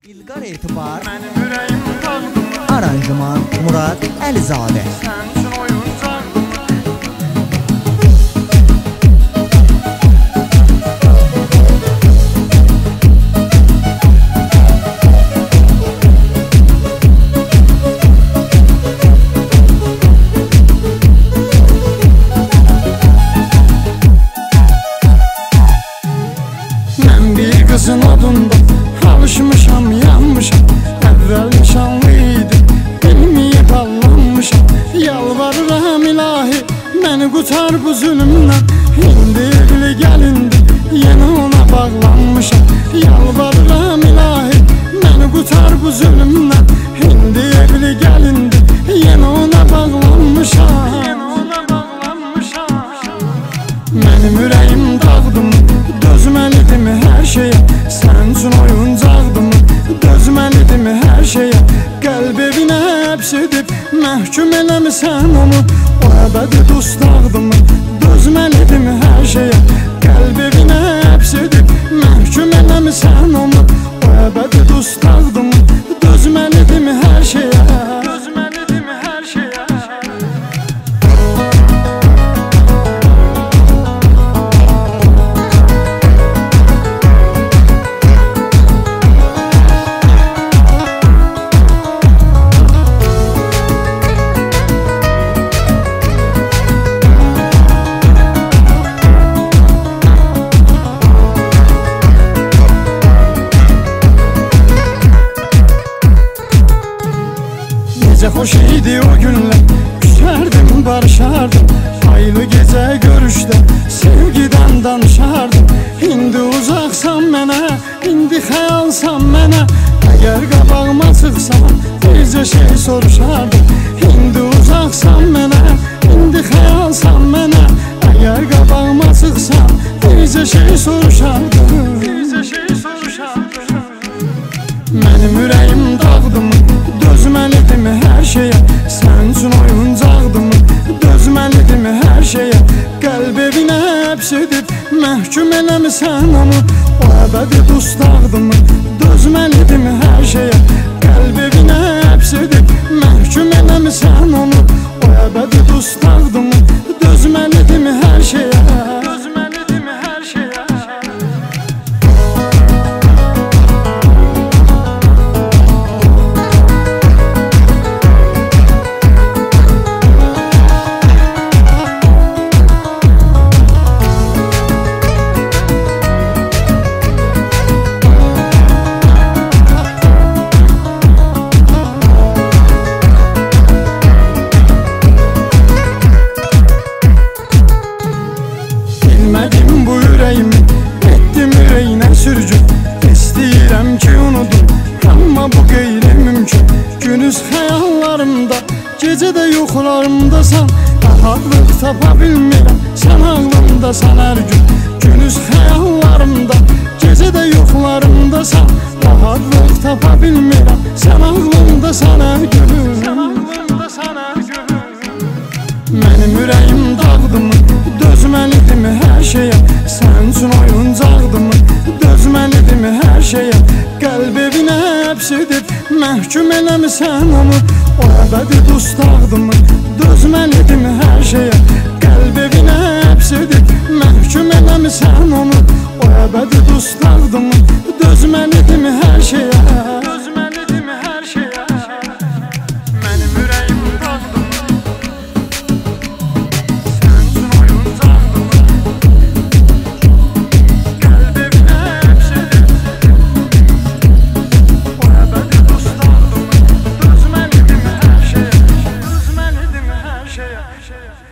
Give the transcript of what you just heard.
İlqar Etibar, mənim ürəyim dağdım, aranjman Murad Əlizadə. sən üçün oyuncaqdım. Mən bir qızın adında alışmışam, yanmışam. Əvvəl nişanlı idi, bilməyib allanmışam. Yalvarıram ilahi, məni qutar bu zülümdən. İndi evli gəlindi, yenə ona bağlanmışam. Yalvarıram ilahi, məni qutar bu zülümdən. İndi evli gəlindi, yenə ona bağlanmışam. Mənim ürəyim dağdım, dözməliydim hər şeyə. Sən üçün oyuncaqdım, dözməliydim hər şeyə. Qəlb evinə həbs edib, məhkum eləmisən onu. O əbədi dustaqdım, dözməliydim hər şeyə. Qəlb evinə həbs edib, məhkum eləmisən onu. O əbədi dustaqdım, dözməliydim hər şeyə. Dözməliydim hər şeyə. Necə xoş idi o günlər, küsərdim, barışardım. Aylı gecə görüşdə, sevgidən danışardım. İndi uzaqsan mənə, indi xəyalsan mənə. Əgər qabağıma çıxsan, bircə şey soruşardım. İndi uzaqsan mənə, indi xəyalsan mənə. Əgər qabağıma çıxsan, bircə şey soruşardım. Bircə şey soruşardım. Mənim ürəyim dağdım, dözməliydim hər şeyə. Sən üçün oyuncaqdım, dözməliydim hər şeyə. Qəlb evinə həbs edib, məhkum eləmisən onu. O əbədi dustaqdım, dözməliydim hər şeyə. Qəlb evinə həbs edib, məhkum eləmisən onu. O əbədi dustaqdım, dözməliydim hər şeyə. Dözməliydim hər şeyə. Bilmədim bu ürəyimi, etdim ürəyinə sürgün. İstəyirəm ki unudum, amma bu qeyri-mümkün. Günüz xəyallarımda, gecə də yuxularımdasan. Rahatlıq tapa bilmirəm, sən ağlımdasan hər gün. Günüz xəyallarımda, gecə də yuxularımdasan. Rahatlıq tapa bilmirəm, sən ağlımdasan hər gün. Mənim ürəyim dağdım, dözməliydim hər şeyə. Sən üçün oyuncaqdım, dözməliydim hər şeyə. Qəlb evinə həbs edib, məhkum eləmisən onu. O əbədi dustaqdım, dözməliydim hər şeyə. Qəlb evinə həbs edib, məhkum eləmisən onu. O əbədi dustaqdım, dözməliydim hər şeyə. Dözməliydim hər şeyə. Mənim ürəyim dağdım, her şeye